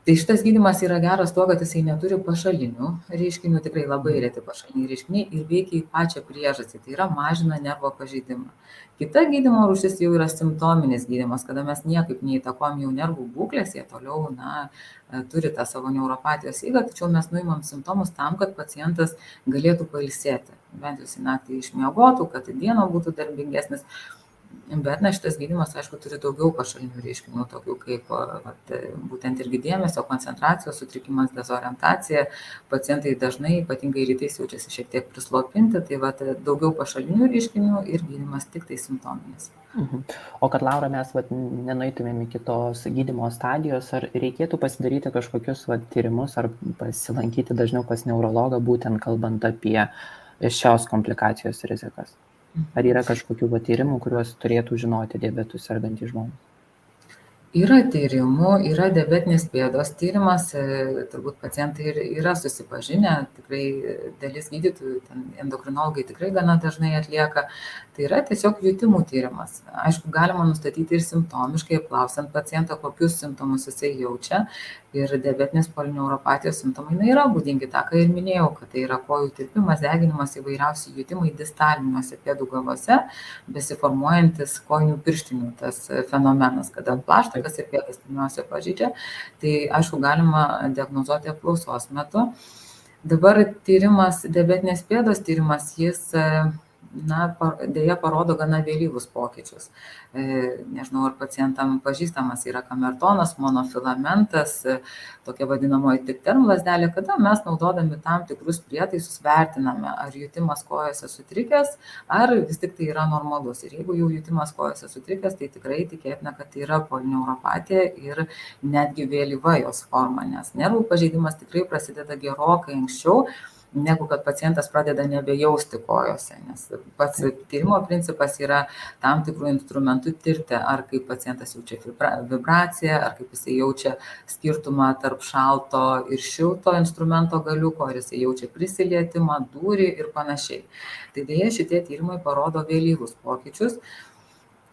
Tai šitas gydymas yra geras tuo, kad jisai neturi pašalinių reiškinių, tikrai labai reti pašaliniai reiškiniai ir veikia į pačią priežastį, tai yra mažina nervo pažeidimą. Kita gydymo rūšis jau yra simptominis gydymas, kada mes niekaip neįtakojam jau nervų būklės, jie toliau turi tą savo neuropatijos eigą, tačiau mes nuimam simptomus tam, kad pacientas galėtų pailsėti, bent jau naktį išmiegotų, kad dieną būtų darbingesnis. Bet šitas gydymas, aišku, turi daugiau pašalinių reiškinių, tokių kaip būtent irgi dėmesio, koncentracijos sutrikimas, dezorientacija. Pacientai dažnai, ypatingai rytais, jaučiasi šiek tiek prislopinti, tai daugiau pašalinių reiškinių ir gydymas tik tai simptominis. O kad, Laura, mes nenueitumėm iki tos gydymo stadijos, ar reikėtų pasidaryti kažkokius tyrimus ar pasilankyti dažniau pas neurologą, būtent kalbant apie šios komplikacijos rizikas? Ar yra kažkokių tyrimų, kuriuos turėtų žinoti diabetu sergantys žmonės? Yra tyrimų, yra diabetinės pėdos tyrimas, turbūt pacientai ir yra susipažinę, tikrai dalis gydytojų, endokrinologai tikrai gana dažnai atlieka. Tai yra tiesiog jutimų tyrimas. Aišku, galima nustatyti ir simptomiškai, apklausiant pacientą, kokius simptomus jisai jaučia. Ir diabetinės polineuropatijos simptomai yra būdingi, tą, ką ir minėjau, kad tai yra kojų tirpimas, deginimas, įvairiausi jutimai distaliniuose pėdų galuose, besiformuojantis kojinių pirštinių tas fenomenas, kada plaštakas ir pėdas pirmiausia pažeidžia. Tai aišku, galima diagnozuoti apklausos metu. Dabar tyrimas, diabetinės pėdos tyrimas, jis dėja parodo gana vėlyvus pokyčius. Nežinau, ar pacientam pažįstamas yra kamertonas, monofilamentas, tokia vadinamoji tikterm lazdelė, kada mes naudodami tam tikrus prietaisus vertiname, ar jutimas kojose sutrikęs, ar vis tik tai yra normalus. Ir jeigu jau jutimas kojose sutrikęs, tai tikrai tikėtina, kad tai yra polineuropatija ir netgi vėlyva jos forma, nes nervų pažeidimas tikrai prasideda gerokai anksčiau, negu kad pacientas pradeda nebejausti kojose, nes pats tyrimo principas yra tam tikrų instrumentų tirti, ar kaip pacientas jaučia vibraciją, ar kaip jisai jaučia skirtumą tarp šalto ir šilto instrumento galiuko, ar jisai jaučia prisilietimą, dūrį ir panašiai. Tai dėja šitie tyrimai parodo vėlyvus pokyčius.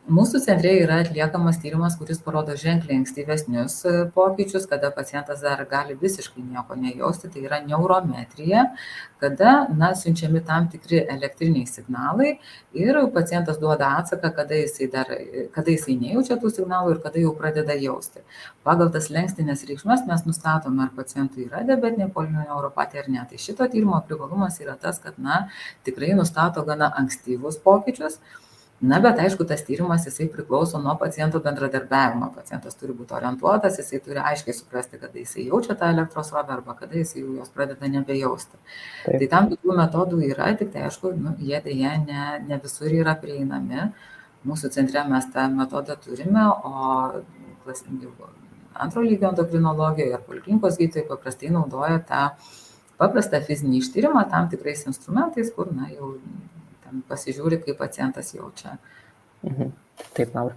Mūsų centre yra atliekamas tyrimas, kuris parodo ženkliai ankstyvesnius pokyčius, kada pacientas dar gali visiškai nieko nejausti, tai yra neurometrija, kada siunčiami tam tikri elektriniai signalai ir pacientas duoda atsaką, kada jisai nejaučia tų signalų ir kada jau pradeda jausti. Pagal tas slenkstinės reikšmes mes nustatome, ar pacientui yra diabetinė polineuropatija ar ne. Tai šito tyrimo privalumas yra tas, kad tikrai nustato gana ankstyvus pokyčius. Bet aišku, tas tyrimas jisai priklauso nuo paciento bendradarbiavimo. Pacientas turi būti orientuotas, jisai turi aiškiai suprasti, kada jisai jaučia tą elektros srovę arba kada jisai jau jos pradeda nebejausti. Taip. Tai tam tikrų metodų yra, tik tai aišku, jie dėja ne visur yra prieinami. Mūsų centre mes tą metodą turime, o antro lygio endokrinologijoje ir poliklinikos gydytojai paprastai naudoja tą paprastą fizinį ištyrimą tam tikrais instrumentais, kur jau pasižiūri, kaip pacientas jaučia. Taip, Laura.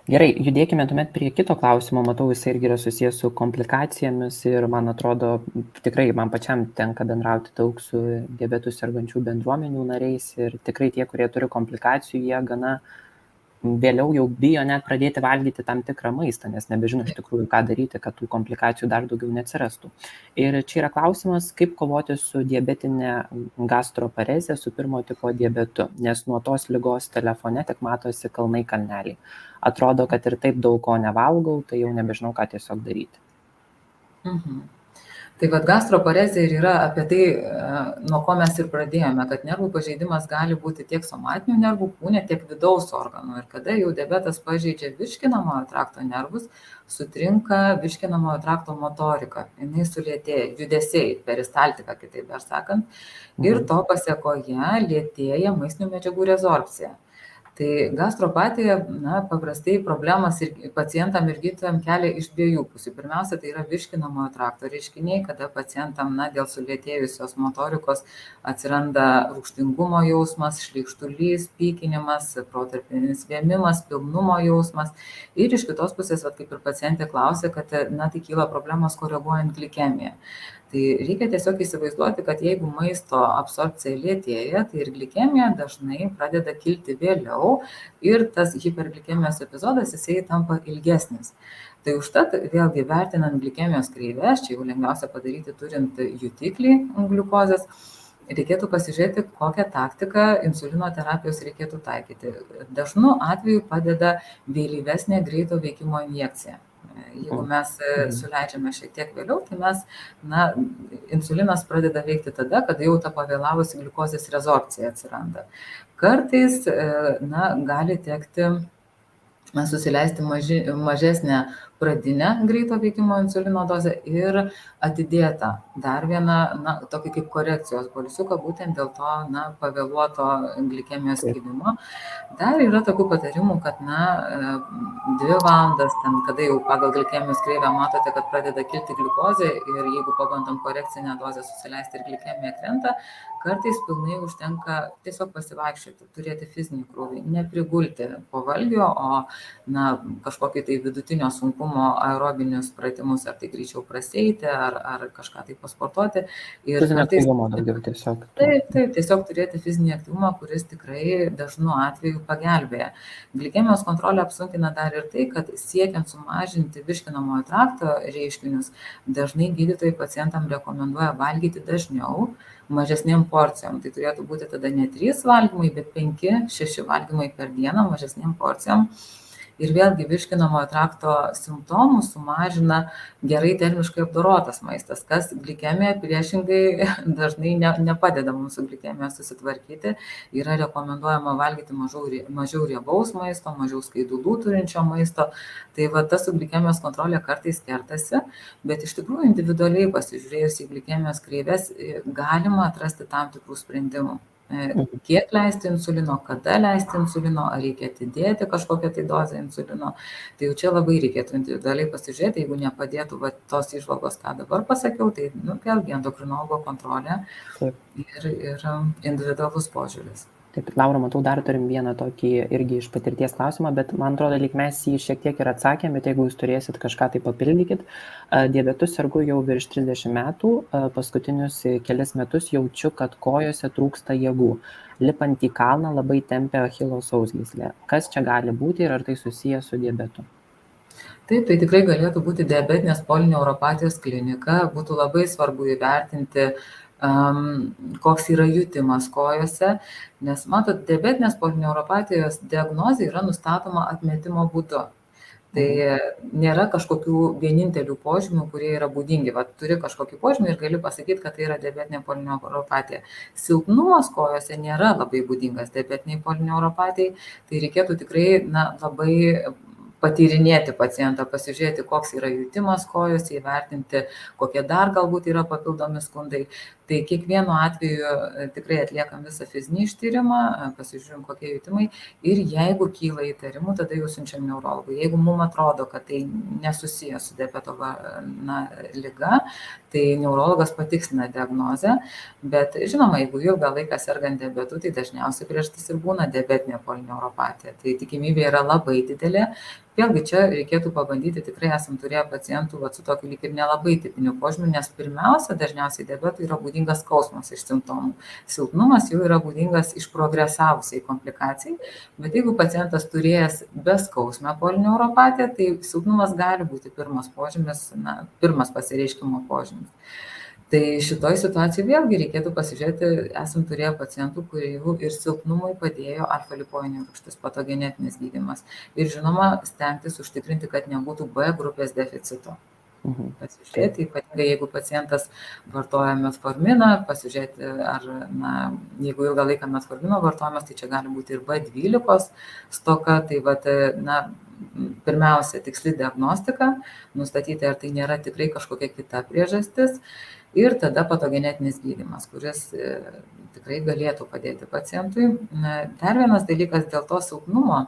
Gerai, judėkime tuomet prie kito klausimo. Matau, jis irgi yra susijęs su komplikacijomis ir man atrodo, tikrai man pačiam tenka bendrauti daug su diabetu sergančių bendruomenių nariais ir tikrai tie, kurie turi komplikacijų, jie gana vėliau jau bijo net pradėti valgyti tam tikrą maistą, nes nebežino iš tikrųjų, ką daryti, kad tų komplikacijų dar daugiau neatsirastų. Ir čia yra klausimas, kaip kovoti su diabetinė gastroparezė, su pirmo tipo diabetu, nes nuo tos ligos telefone tik matosi kalnai kalneliai. Atrodo, kad ir taip daug ko nevalgau, tai jau nebežinau, ką tiesiog daryti. Tai gastroparezė ir yra apie tai, nuo ko mes ir pradėjome, kad nervų pažeidimas gali būti tiek somatinių nervų kūne, tiek vidaus organų. Ir kada jau diabetas pažeidžia virškinamojo trakto nervus, sutrinka virškinamojo trakto motorika, jinai sulėtėja, judesiai, peristaltika, kitaip dar sakant, ir to pasėkoje lėtėja maistinių medžiagų rezorpcija. Tai gastropatija, paprastai problemas ir pacientam ir gydytojam kelia iš dviejų pusių. Pirmiausia, tai yra virškinamojo trakto reiškiniai, kada pacientam dėl sulėtėjusios motorikos atsiranda rūgštingumo jausmas, šleikštulys, pykinimas, protarpinis vėmimas, pilnumo jausmas. Ir iš kitos pusės, kaip ir pacientė klausė, kad tai kyla problemos koreguojant glikemiją. Tai reikia tiesiog įsivaizduoti, kad jeigu maisto absorbcija lėtėja, tai ir glikemija dažnai pradeda kilti vėliau ir tas hiperglikemijos epizodas jisai tampa ilgesnis. Tai užtat vėlgi vertinant glikemijos kreives, čia jau lengviausia padaryti turint jutiklį gliukozės, reikėtų pasižiūrėti, kokią taktiką insulino terapijos reikėtų taikyti. Dažnu atveju padeda vėlyvesnė greito veikimo injekcija. Jeigu mes suleidžiame šiek tiek vėliau, tai insulinas pradeda veikti tada, kada jau ta pavėlavusi gliukozės rezorpcija atsiranda. Kartais gali tekti susileisti mažesnę pradinę greito veikimo insulino dozę ir atidėtą dar vieną, tokį kaip korekcijos balsiuką, būtent dėl to, pavėluoto glikemijos kilimo. Dar yra tokių patarimų, kad, 2 valandas, kada jau pagal glikemijos kreivę matote, kad pradeda kilti gliukozė ir jeigu pabandom korekcinę dozę susileisti ir glikemija krenta, kartais pilnai užtenka tiesiog pasivaikščioti, turėti fizinį krūvį, neprigulti po valgio, o kažkokį tai vidutinio sunkumo aerobinius pratimus, ar tai greičiau prasieiti, ar kažką tai pasportuoti. Ir Fizinio kartais aktyvumo daugiau tiesiog. Taip, tiesiog turėti fizinį aktyvumą, kuris tikrai dažnu atveju pagelbėja. Glikemijos kontrolę apsunkina dar ir tai, kad siekiant sumažinti virškinamojo trakto reiškinius, dažnai gydytojai pacientam rekomenduoja valgyti dažniau, mažesnėm porcijom. Tai turėtų būti tada ne 3 valgymai, bet 5-6 valgymai per dieną mažesnėm porcijom. Ir vėlgi virškinamojo trakto simptomus sumažina gerai termiškai apdorotas maistas, kas glikemiją priešingai dažnai nepadeda mūsų glikemiją susitvarkyti. Yra rekomenduojama valgyti mažiau riebaus maisto, mažiau skaidulų turinčio maisto. Tai ta su glikemijos kontrolė kartais kertasi, bet iš tikrųjų individualiai pasižiūrėjus į glikemijos kreives galima atrasti tam tikrų sprendimų. Kiek leisti insulino, kada leisti insulino, ar reikia atidėti kažkokią tai dozę insulino. Tai jau čia labai reikėtų individualiai pasižiūrėti, jeigu nepadėtų tos įžvalgos, ką dabar pasakiau, tai vėlgi endokrinologo kontrolė ir individualus požiūris. Taip, Laura, matau, dar turim vieną tokį irgi iš patirties klausimą, bet man atrodo, lyg mes jį šiek tiek ir atsakėm, bet jeigu jūs turėsit kažką, tai papildykit. Diabetu sergu jau virš 30 metų, paskutinius kelias metus jaučiu, kad kojose trūksta jėgų. Lipant į kalną labai tempia achilo sausgyslė. Kas čia gali būti ir ar tai susiję su diabetu? Taip, tai tikrai galėtų būti diabetinės polineuropatijos klinika. Būtų labai svarbu įvertinti, koks yra jutimas kojose, nes matot, diabetinės polineuropatijos diagnozė yra nustatoma atmetimo būdu. Tai nėra kažkokių vienintelių požymių, kurie yra būdingi. Turi kažkokį požymį ir gali pasakyti, kad tai yra diabetinė polineuropatija. Silpnumas kojose nėra labai būdingas diabetiniai polineuropatijai, tai reikėtų tikrai labai patyrinėti pacientą, pasižiūrėti, koks yra jutimas kojos, įvertinti, kokie dar galbūt yra papildomi skundai. Tai kiekvienu atveju tikrai atliekam visą fizinį ištyrimą, pasižiūrim, kokie jutimai ir jeigu kyla įtarimų, tada jau siunčiam neurologui. Jeigu mums atrodo, kad tai nesusiję su diabeto liga, tai neurologas patikslina diagnozę, bet žinoma, jeigu ilgą laiką sergant diabetu, tai dažniausiai priežastis ir būna diabetinė polineuropatija. Tai tikimybė yra labai didelė. Vėlgi čia reikėtų pabandyti, tikrai esam turėję pacientų su tokiu lyg ir nelabai tipiniu požymiu, nes pirmiausia, dažniausiai diabetui yra būdingas skausmas iš simptomų. Silpnumas jau yra būdingas iš progresavusiai komplikacijai, bet jeigu pacientas turėjęs beskausmę polineuropatiją, tai silpnumas gali būti pirmas požymis, pirmas pasireiškimo požymis. Tai šitoj situacijai vėlgi reikėtų pasižiūrėti, esam turėję pacientų, kurių ir silpnumui padėjo alfa-lipoinė rūgštis, patogenetinis gydymas. Ir žinoma, stengtis užtikrinti, kad nebūtų B grupės deficito. Pasižiūrėti, ypatingai jeigu pacientas vartoja metforminą, pasižiūrėti, ar, jeigu ilgą laiką metformino vartojamas, tai čia gali būti ir B12 stoka, tai pirmiausia, tiksli diagnostika, nustatyti, ar tai nėra tikrai kažkokia kita priežastis. Ir tada patogenetinis gydymas, kuris tikrai galėtų padėti pacientui. Dar vienas dalykas dėl to silpnumo.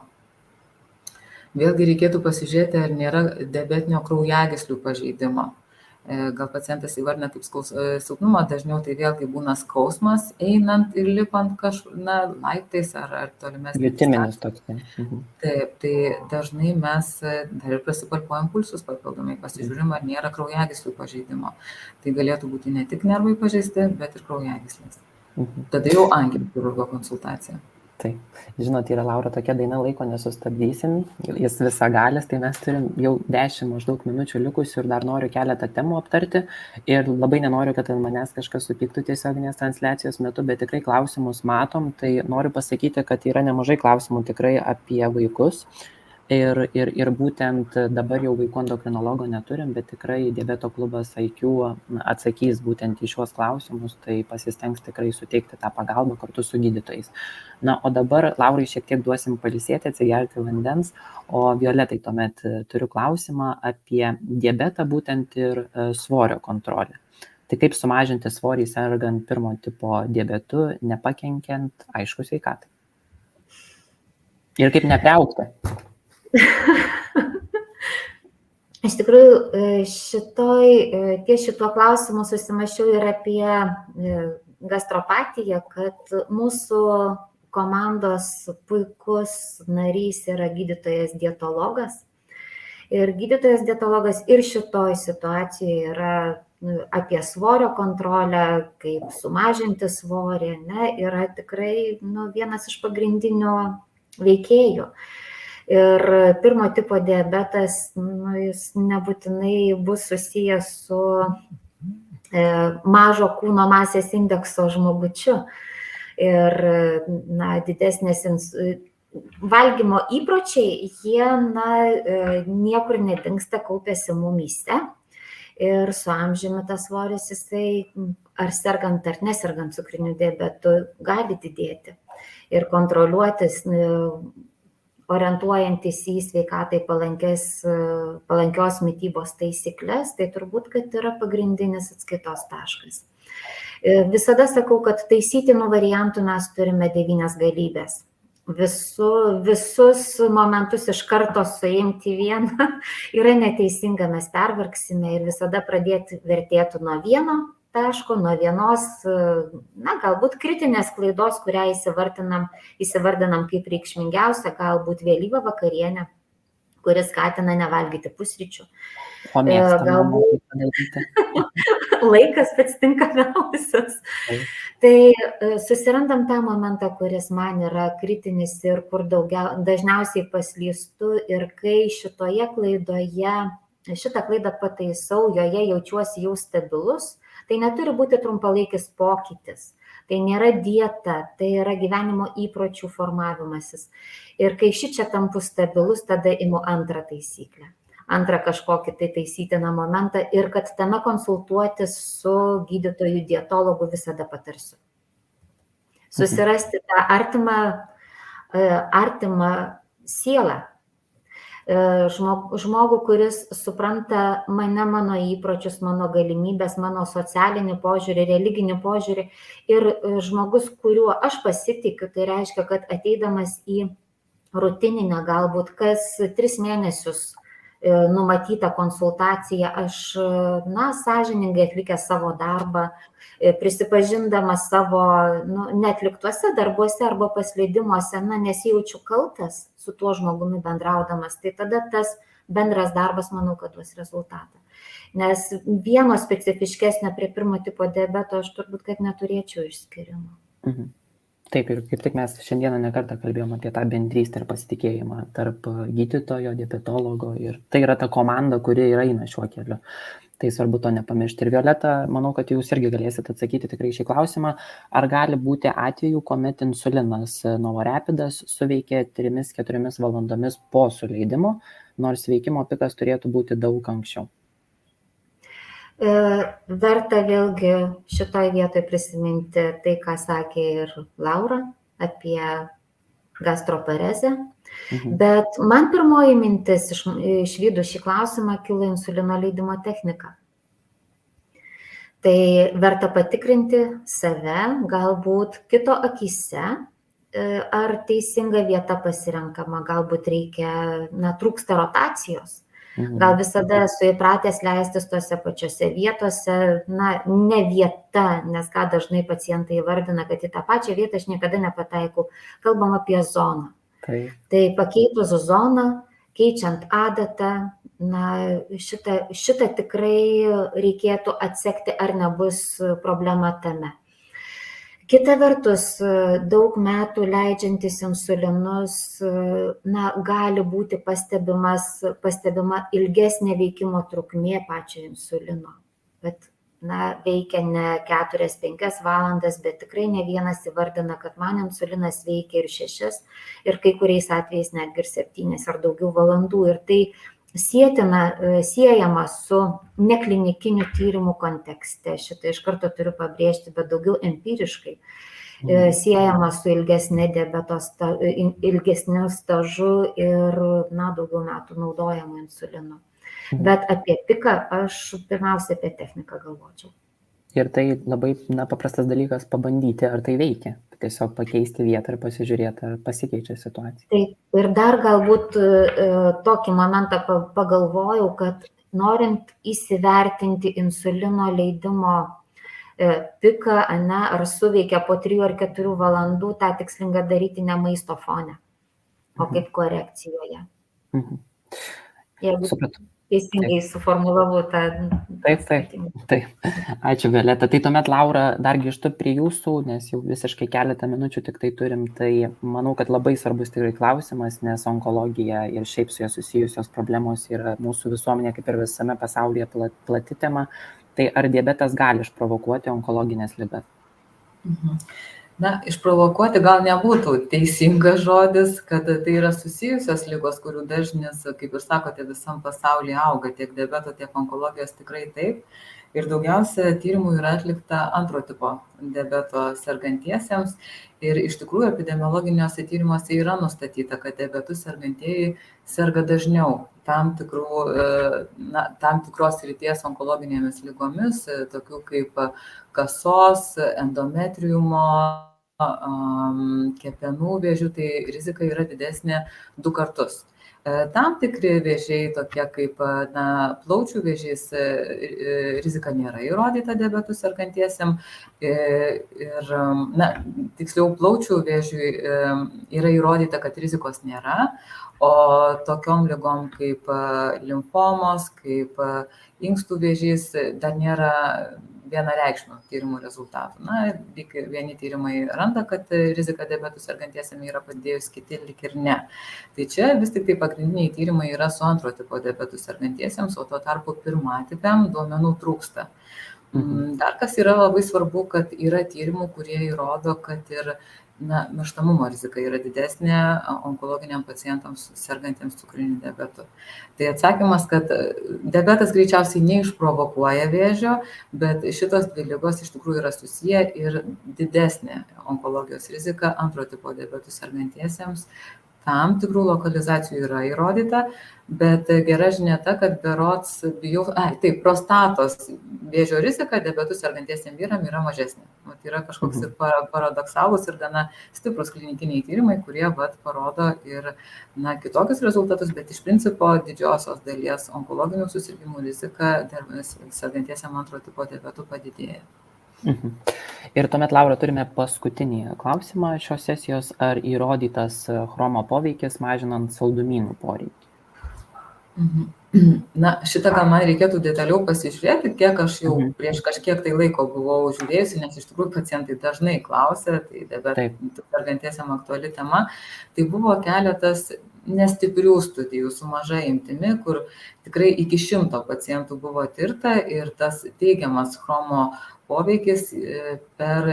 Vėlgi reikėtų pasižiūrėti, ar nėra diabetinio kraujagyslių pažeidimo. Gal pacientas įvardina kaip silpnumą, dažniau tai vėlgi būna skausmas einant ir lipant laiptais ar tolimesnį. Jutiminis toks. Taip, tai dažnai mes dar ir prasipalpuojam pulsus papildomai, pasižiūrim, ar nėra kraujagyslių pažeidimo. Tai galėtų būti ne tik nervai pažeisti, bet ir kraujagyslės. Tada jau angiochirurgo konsultacija. Taip, žinot, yra Laura tokia daina, laiko nesustabdysim, jis visagalis, tai mes turim jau 10 maždaug minučių likusių ir dar noriu keletą temų aptarti ir labai nenoriu, kad ant manęs kažkas supyktų tiesioginės transliacijos metu, bet tikrai klausimus matom, tai noriu pasakyti, kad yra nemažai klausimų tikrai apie vaikus. Ir būtent dabar jau vaikų endokrinologo neturim, bet tikrai diabeto klubas IQ atsakys būtent į šiuos klausimus, tai pasistengs tikrai suteikti tą pagalbą kartu su gydytojais. Na, o dabar Laurai šiek tiek duosim pailsėti, atsigerti vandens, o Violetai tuomet turiu klausimą apie diabetą būtent ir svorio kontrolę. Tai kaip sumažinti svorį sergant pirmo tipo diabetu, nepakenkiant, aišku, sveikatai. Ir kaip nepriaugti. Iš tikrųjų, ties šituo klausimu susimašiau ir apie gastropatiją, kad mūsų komandos puikus narys yra gydytojas dietologas. Ir gydytojas dietologas ir šitoj situacijoje yra apie svorio kontrolę, kaip sumažinti svorį, yra tikrai vienas iš pagrindinių veikėjų. Ir pirmo tipo diabetas, jis nebūtinai bus susijęs su mažo kūno masės indekso žmogučiu. Ir didesnės valgymo įpročiai, jie niekur nedingsta, kaupiasi mumyse. Ir su amžiumi tas svoris, jisai ar sergant ar nesergant cukriniu diabetu, gali didėti. Ir kontroliuotis, orientuojantis į sveikatai palankios mitybos taisyklės, tai turbūt, kad yra pagrindinis atskaitos taškas. Visada sakau, kad taisytinų variantų mes turime 9 galybės. Visus momentus iš karto suimti vieną yra neteisinga, mes pervargsime ir visada pradėti vertėtų nuo vieno taško, nuo vienos, galbūt kritinės klaidos, kurią įsivardinam kaip reikšmingiausia, galbūt vėlyva vakarienė, kuris skatina nevalgyti pusryčių. O galbūt laikas pats tinkamiausias. Tai susirandam tą momentą, kuris man yra kritinis ir kur dažniausiai paslystu, ir kai šitą klaidą pataisau, joje jaučiuosi jau stabilus, tai neturi būti trumpalaikis pokytis. Tai nėra dieta, tai yra gyvenimo įpročių formavimasis. Ir kai šičia tampu stabilus, tada imu antrą taisyklę. Antrą kažkokį tai taisytiną momentą ir kad tame konsultuotis su gydytoju dietologu visada patarsiu. Susirasti tą artimą sielą. Žmogų, kuris supranta mane, mano įpročius, mano galimybės, mano socialinį požiūrį, religinį požiūrį ir žmogus, kuriuo aš pasitikiu, tai reiškia, kad ateidamas į rutininę, galbūt kas 3 mėnesius numatytą konsultaciją, aš sąžiningai atlikęs savo darbą, prisipažindamas savo neatliktuose darbuose arba pasleidimuose, nesijaučiu kaltas su tuo žmogumi bendraudamas, tai tada tas bendras darbas, manau, kad duos rezultatą. Nes vieno specifiškesnio prie pirmo tipo diabeto aš turbūt, kad neturėčiau išskirimo. Taip, ir kaip tik mes šiandieną nekartą kalbėjom apie tą bendrystę ir pasitikėjimą tarp gydytojo, diabetologo, ir tai yra ta komanda, kuri eina šiuo keliu. Tai svarbu to nepamiršti. Ir Violeta, manau, kad jūs irgi galėsite atsakyti tikrai šį klausimą. Ar gali būti atvejų, kuomet insulinas Novorepidas suveikia 3-4 valandomis po suleidimo, nors veikimo pikas turėtų būti daug anksčiau? Verta vėlgi šitoj vietoj prisiminti tai, ką sakė ir Laura apie gastroparezę. Bet man pirmoji mintis išvydus šį klausimą kilo insulino leidimo technika. Tai verta patikrinti save, galbūt kito akyse, ar teisinga vieta pasirenkama, galbūt trūksta rotacijos. Gal visada esu įpratęs leistis tose pačiose vietose, ne vieta, nes ką dažnai pacientai įvardina, kad į tą pačią vietą aš niekada nepataikau. Kalbam apie zoną. Tai pakeitus zoną, keičiant adatą, šitą tikrai reikėtų atsekti, ar nebus problema tame. Kita vertus, daug metų leidžiantis insulinus, gali būti pastebima ilgesnė veikimo trukmė pačio insulino. Bet veikia ne 4-5 valandas, bet tikrai ne vienas įvardina, kad man insulinas veikia ir 6, ir kai kuriais atvejais netgi ir 7 ar daugiau valandų. Ir tai siejama su neklinikinių tyrimų kontekste. Šitą iš karto turiu pabrėžti, bet daugiau empiriškai siejama su ilgesniu stažu ir daugiau metų naudojamu insulinu. Bet apie piką aš pirmiausia apie techniką galvočiau. Ir tai labai paprastas dalykas pabandyti, ar tai veikia. Tiesiog pakeisti vietą ir pasižiūrėti, ar pasikeičia situacija. Taip, ir dar galbūt tokį momentą pagalvojau, kad norint įsivertinti insulino leidimo piką, ar suveikia po 3 ar 4 valandų, tą tikslinga daryti ne maisto fone, o kaip korekcijoje. Jeigu teisingai suformulavau tą. Taip. Ačiū, Violeta. Tai tuomet, Laura, dar grįžtu prie jūsų, nes jau visiškai keletą minučių tik tai turim. Tai manau, kad labai svarbus tikrai klausimas, nes onkologija ir šiaip su ja susijusios problemos yra mūsų visuomenė, kaip ir visame pasaulyje, plati tema. Tai ar diabetas gali išprovokuoti onkologinės ligas? Išprovokuoti gal nebūtų teisingas žodis, kad tai yra susijusios ligos, kurių dažnis, kaip ir sakote, visam pasaulyje auga, tiek diabeto, tiek onkologijos tikrai taip. Ir daugiausia tyrimų yra atlikta antro tipo diabeto sergantiesiems. Ir iš tikrųjų epidemiologiniuose tyrimuose yra nustatyta, kad diabetu sergantieji serga dažniau tam tikros srities onkologinėmis ligomis, tokių kaip kasos, endometriumo, kepenų vėžių, tai rizika yra didesnė 2 kartus. Tam tikri vėžiai, tokie kaip plaučių vėžys, rizika nėra įrodyta diabetu sergantiesiam. Tiksliau, plaučių vėžiui yra įrodyta, kad rizikos nėra, o tokiom ligom kaip limfomos, kaip inkstų vėžys dar nėra vienareikšmių tyrimų rezultatų. Vieni tyrimai randa, kad rizika diabetu sergantiesiam yra padidėjus, kiti lyg ir ne. Tai čia vis tik tai pagrindiniai tyrimai yra su antro tipo diabetu sergantiesiems, o tuo tarpu pirmatipiam duomenų trūksta. Dar kas yra labai svarbu, kad yra tyrimų, kurie įrodo, kad ir mirštamumo rizika yra didesnė onkologiniam pacientams sergantiems cukriniu diabetu. Tai atsakymas, kad diabetas greičiausiai neišprovokuoja vėžio, bet šitos 2 ligos iš tikrųjų yra susiję ir didesnė onkologijos rizika antro tipo diabetu sergantiesiems. Tam tikrų lokalizacijų yra įrodyta, bet gera žinia ta, kad prostatos vėžio rizika diabetu sergantiesiems vyram yra mažesnė. Yra kažkoks ir paradoksalus ir gana stiprus klinikiniai tyrimai, kurie parodo ir kitokius rezultatus, bet iš principo didžiosios dalies onkologinių susirgimų rizika sergantiesiems antro tipo diabetu padidėja. Ir tuomet, Laura, turime paskutinį klausimą šios sesijos. Ar įrodytas chromo poveikis mažinant saldumynų poreikį? Šitą gal man reikėtų detaliau pasižiūrėti, kiek aš jau prieš kažkiek tai laiko buvau žiūrėjusi, nes iš tikrųjų pacientai dažnai klausia, tai diabetu sergantiesiam aktuali tema. Tai buvo keletas nestiprių studijų su maža imtimi, kur tikrai iki 100 pacientų buvo tirta ir tas teigiamas chromo poveikis per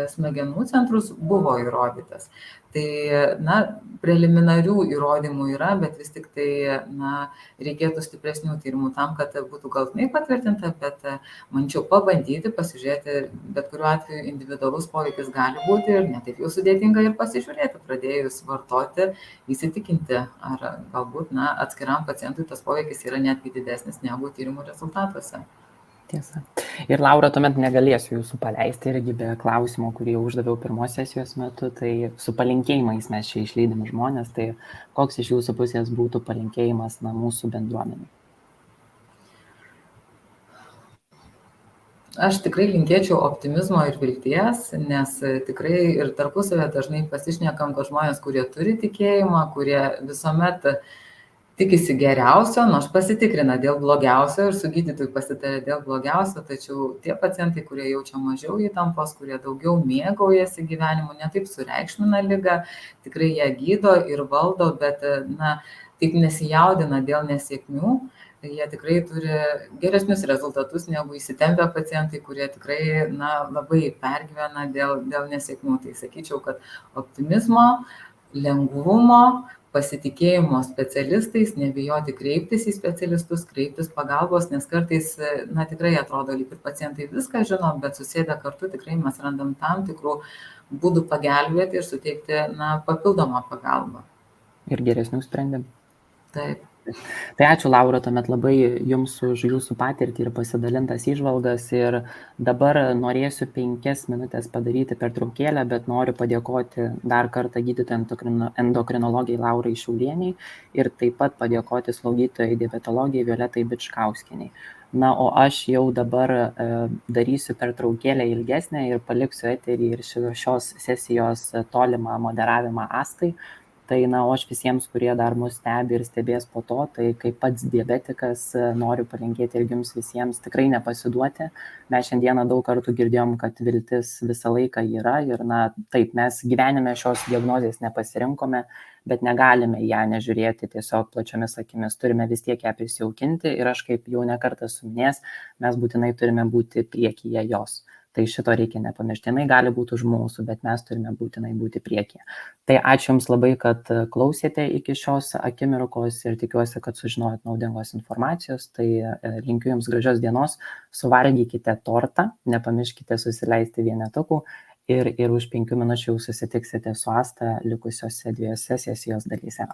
smegenų centrus buvo įrodytas. Tai, preliminarių įrodymų yra, bet vis tik tai, reikėtų stipresnių tyrimų tam, kad būtų galutinai patvirtinta, bet manyčiau pabandyti, pasižiūrėti, bet kuriuo atveju individualus poveikis gali būti ir netaip jau sudėtinga ir pasižiūrėti, pradėjus vartoti, įsitikinti, ar galbūt, atskiram pacientui tas poveikis yra netgi didesnis negu tyrimų rezultatuose. Tiesa. Ir Laura, tuomet negalėsiu jūsų paleisti irgi be klausimo, kurį jau uždaviau pirmos sesijos metu, tai su palinkėjimais mes čia išleidėme žmonės, tai koks iš jūsų pusės būtų palinkėjimas mūsų bendruomenė? Aš tikrai linkėčiau optimizmo ir vilties, nes tikrai ir tarpusavę dažnai pasišnekam, kad žmonės, kurie turi tikėjimą, kurie visuomet tikisi geriausio, nors pasitikrina dėl blogiausio ir su gydytoju pasitarė dėl blogiausio, tačiau tie pacientai, kurie jaučia mažiau įtampos, kurie daugiau mėgaujasi gyvenimu, netaip sureikšmina ligą, tikrai ją gydo ir valdo, bet taip nesijaudina dėl nesėkmių. jie tikrai turi geresnius rezultatus negu įsitempę pacientai, kurie tikrai labai pergyvena dėl nesėkmių. Tai sakyčiau, kad optimizmo, lengvumo, pasitikėjimo specialistais, nebijoti kreiptis į specialistus, kreiptis pagalbos, nes kartais tikrai atrodo, lyg ir pacientai viską žino, bet susėdę kartu tikrai mes randam tam tikrų būdų pagelbėti ir suteikti papildomą pagalbą. Ir geresnių sprendimų. Taip. Tai ačiū, Laura, tuomet labai Jums už Jūsų patirtį ir pasidalintas įžvalgas. Ir dabar norėsiu 5 minutės padaryti pertraukėlę, bet noriu padėkoti dar kartą gydytojai endokrinologijai Laurai Šiaulieniai ir taip pat padėkoti slaugytojai diabetologijai Violetai Bičkauskienei. O aš jau dabar darysiu pertraukėlę ilgesnę ir paliksiu eterį ir šios sesijos tolimą moderavimą Astai. Tai, o aš visiems, kurie dar mus stebi ir stebės po to, tai kaip pats diabetikas noriu palinkėti ir jums visiems tikrai nepasiduoti. Mes šiandieną daug kartų girdėjom, kad viltis visą laiką yra ir taip, mes gyvenime šios diagnozės nepasirinkome, bet negalime ją nežiūrėti tiesiog plačiomis akimis, turime vis tiek ją prisijaukinti ir aš kaip jau nekartą suminės, mes būtinai turime būti priekyje jos. Tai šito reikia nepamiršti. Jinai gali būti už mūsų, bet mes turime būtinai būti priekyje. Tai ačiū Jums labai, kad klausėte iki šios akimirkos ir tikiuosi, kad sužinojot naudingos informacijos. Tai linkiu Jums gražios dienos, suvalgykite tortą, nepamirškite susileisti vienetukų ir už 5 minučių susitiksite su Asta likusiose 2 sesijos dalyse.